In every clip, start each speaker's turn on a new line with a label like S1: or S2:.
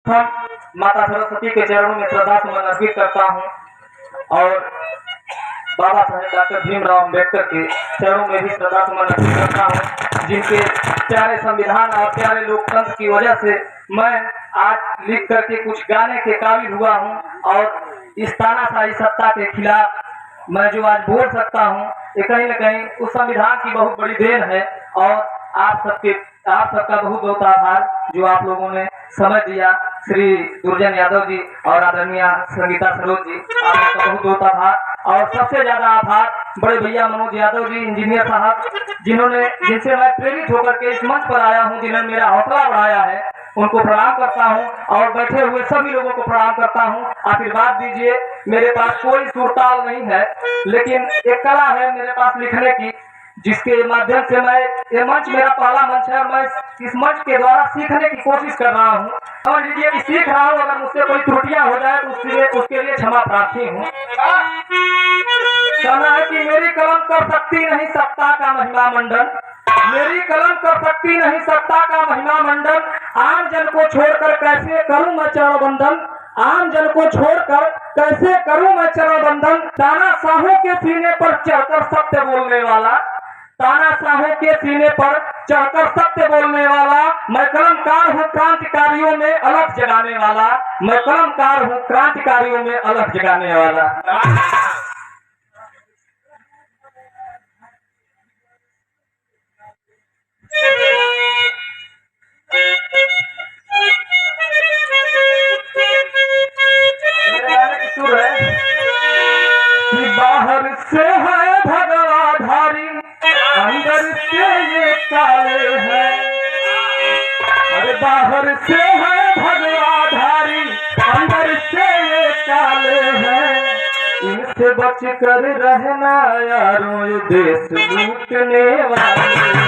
S1: हम माता सरस्वती के चरणों में श्रद्धा सुमन अर्पित करता हूँ और बाबा साहेब डॉक्टर भीमराव अम्बेडकर के चरणों में भी श्रद्धा सुमन अर्पित करता हूँ, जिनके प्यारे संविधान और प्यारे लोकतंत्र की वजह से मैं आज लिख करके कुछ गाने के काबिल हुआ हूँ और इस तानाशाही सत्ता के खिलाफ मैं जो आज बोल सकता हूँ ये कहीं न कहीं उस संविधान की बहुत बड़ी देन है। और आप सबका बहुत बहुत आभार जो आप लोगों ने समय दिया। श्री दुर्जन यादव जी और आदरणीय संगीता सरोज जी, आपका बहुत बहुत आभार। और सबसे ज्यादा आभार बड़े भैया मनोज यादव जी, इंजीनियर साहब, जिनसे मैं प्रेरित होकर के इस मंच पर आया हूं, जिन्होंने मेरा हौसला बढ़ाया है, उनको प्रणाम करता हूं। और बैठे हुए सभी लोगों को प्रणाम करता हूं। आशीर्वाद दीजिए। मेरे पास कोई सुरताल नहीं है, लेकिन एक कला है मेरे पास लिखने की, जिसके माध्यम से मैं ये मंच मेरा पहला मंच है और मैं इस मंच के द्वारा सीखने की कोशिश कर रहा हूँ। समझ लीजिए कि सीख रहा हूँ। अगर मुझसे कोई त्रुटियां हो जाए तो उसके लिए क्षमा प्रार्थी हूँ। कहना है कि मेरी कलम कर सकती नहीं सत्ता का महिमा मंडन, मेरी कलम कर सकती नहीं सत्ता का महिमा मंडन, आम जन को छोड़कर कैसे करूं मैं चरण बंधन, आम जन को छोड़कर कैसे करूं मैं चरण बंधन, तानाशाहों के सीने पर चढ़कर सत्य बोलने वाला, तानाशाहों के सीने पर चढ़कर सत्य बोलने वाला, मैं कलमकार हूँ क्रांतिकारियों में अलग जगाने वाला, मैं कलमकार हूँ क्रांतिकारियों में अलग जगाने वाला। बाहर से है भगवाधारी, अंदर से ये काले हैं, अरे बाहर से है भगवाधारी, अंदर से ये काले हैं, इनसे बच कर रहना यारों, ये देश लूटने वाले हैं।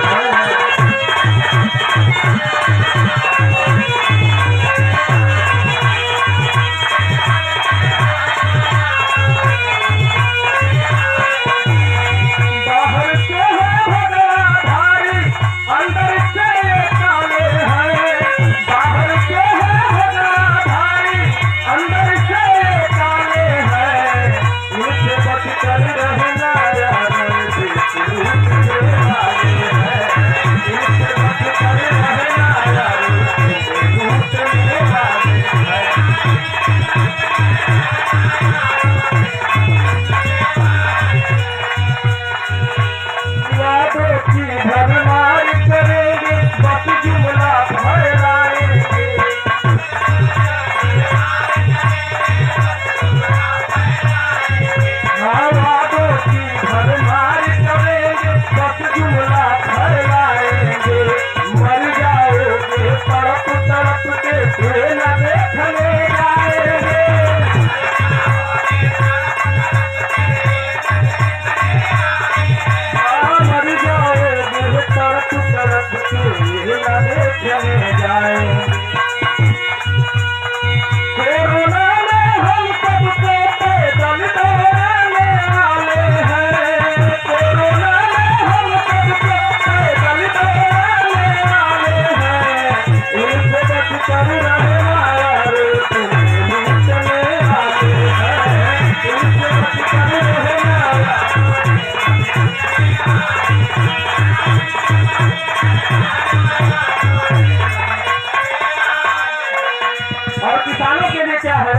S1: और किसानों के लिए क्या है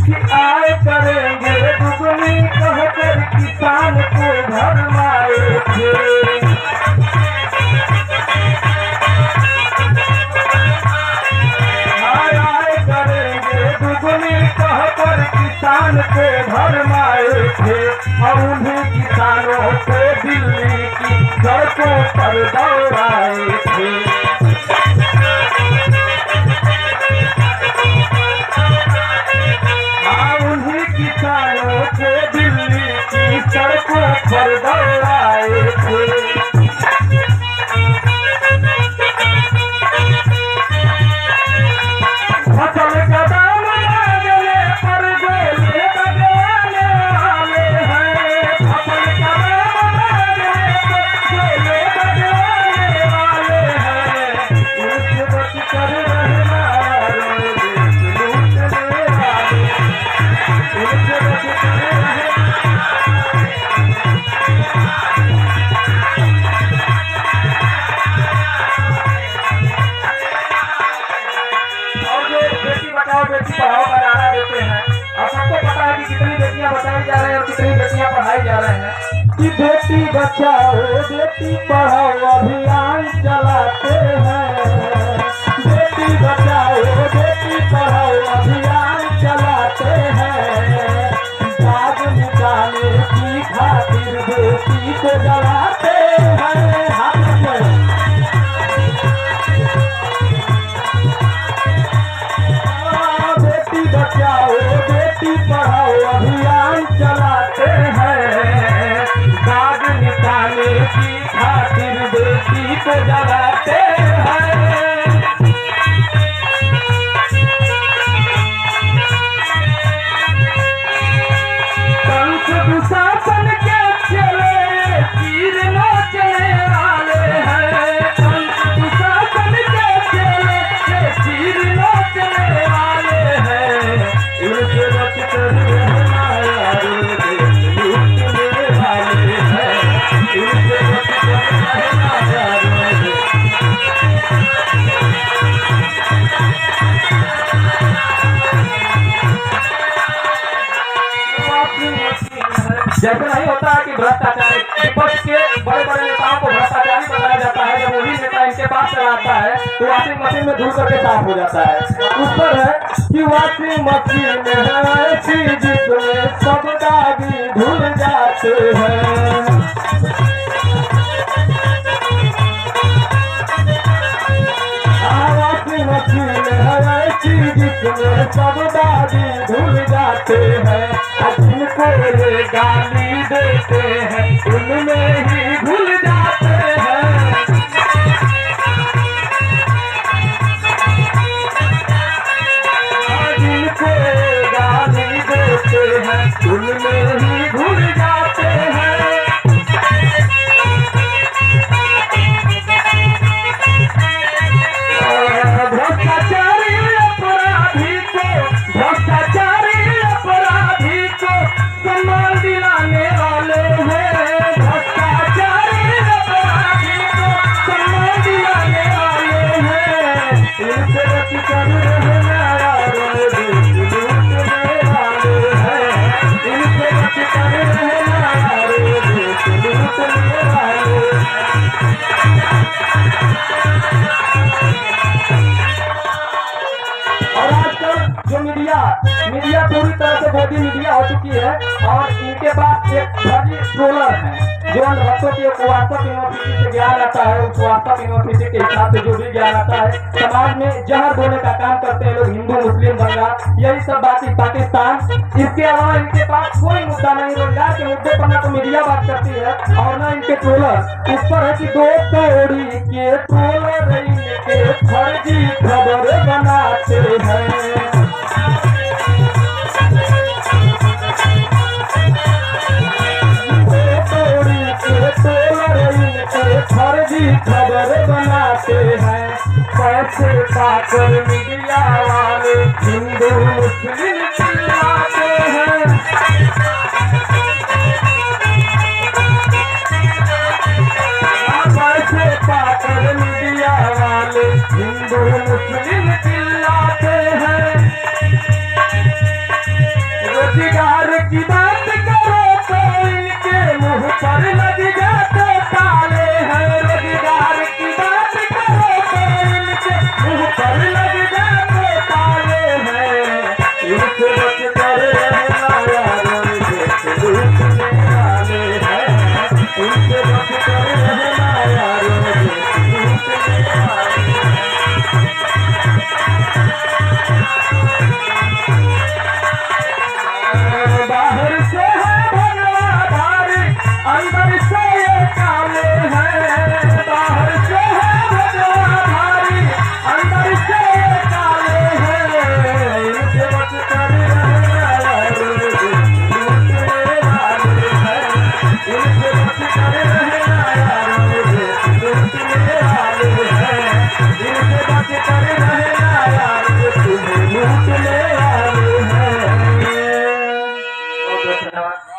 S1: कि आए करेंगे दुगनी कहकर किसान को भरमाए थे, आए करेंगे दुगनी कहकर किसान को भरमाए थे, और उन्हीं किसानों को दिल्ली की सड़कों पर दौड़ाए थे। सड़कों पर दौड़ाए थे। फसल का दाम मांगने पर गोले बजाने वाले हैं, फसल का दाम मांगने पर गोले बजाने वाले हैं, इनसे बच कर रहना बचाओ बेटी पढ़ाओ का नारा देते हैं और सबको पता है कि कितनी बेटियां बचाई जा रही हैं और कितनी बेटियां पढ़ाई जा रहे हैं कि बेटी बचाओ बेटी पढ़ाओ अभियान चलाते हैं। बेटी बचाओ बेटी पढ़ाओ अभियान चलाते हैं। दाग मिटाने की खातिर बेटी को जलाते हैं। हाथ में बचाओ बेटी पढ़ाओ अभियान चलाते हैं। दाग निकालने की खातिर बेटी को जलाते हैं। कंस दुशासन के चले तीर नोचने वाले हैं। कंस दुशासन के चले तीर नोचने वाले हैं। इनसे बच कर रहना यारो लूटने वाले हैं। इनसे बच कर रहना यारो। जैसे नहीं होता है कि भ्रष्टाचारी विपक्ष के बड़े बड़े नेताओं को भ्रष्टाचारी बताया जाता है, जब वही नेता इनके पास चलाता है तो वॉशिंग मशीन में धुल करके साफ हो जाता है। ऊपर है कि वॉशिंग मशीन है ऐसी जिसमें सब दागी धुल जाते हैं। वॉशिंग मशीन है ऐसी जिसमें सब दागी धुल जाते हैं। जिनको ये गाली देते हैं उनमें ही भूल जाते हैं। जिनको ये गाली देते हैं उनमें ही भूल जाते हैं। भ्रष्टाचारी अपराधी को भ्रष्टाचारी अपराधी को सम्मान दिलाने वाले हैं। भ्रष्टाचारी अपराधी को सम्मान दिलाने वाले हैं। इनसे बच कर रहना यारो लूटने वाले हैं। इनसे बच कर रहना यारो लूटने वाले। और आजकल जो मीडिया पूरी तरह से मोदी मीडिया हो चुकी है और इनके पास एक फर्जी ट्रोलर है जो बच्चों की व्हाट्सएप यूनिवर्सिटी से ज्ञान आता है। उस व्हाट्सएप यूनिवर्सिटी के हिसाब से जो भी ज्ञान आता है समाज में जहर बोने का काम करते हैं लोग, हिंदू मुस्लिम बंगाल यही सब बात पाकिस्तान। इसके अलावा इनके पास कोई मुद्दा नहीं, रोजगार के मुद्दे पर ना तो मीडिया बात करती है और ना इनके ट्रोलर। इस पर है कि 2 कौड़ी के ट्रोलर इनके फर्जी खबर बनाते हैं। फर्जी खबर बनाते हैं। पैसे पाकर मीडिया वाले हिंदू मुस्लिम चिल्लाते हैं। पैसे पाकर मीडिया वाले हिंदू मुस्लिम चिल्लाते हैं। रोजगार की बात करो तो इनके मुंह पर लग जाते ताले हैं। रोजगार की बात करो तो इनके मुंह पर लग जाते ताले हैं। इनसे बच कर रहना यारो लूटने वाले हैं। इनसे बच कर रहना यारो लूटने वाले हैं। बाहर से है भगवा भारी अंदर से ये काले हैं। बाहर से है भगवा भारी अंदर से ये काले हैं। इनसे बच कर रहना यारो लूटने वाले हैं। इनसे बच कर रहना यारो लूटने वाले हैं। इनसे बच कर रहना यारो तुम्हें लूटने वाले हैं। धन्यवाद।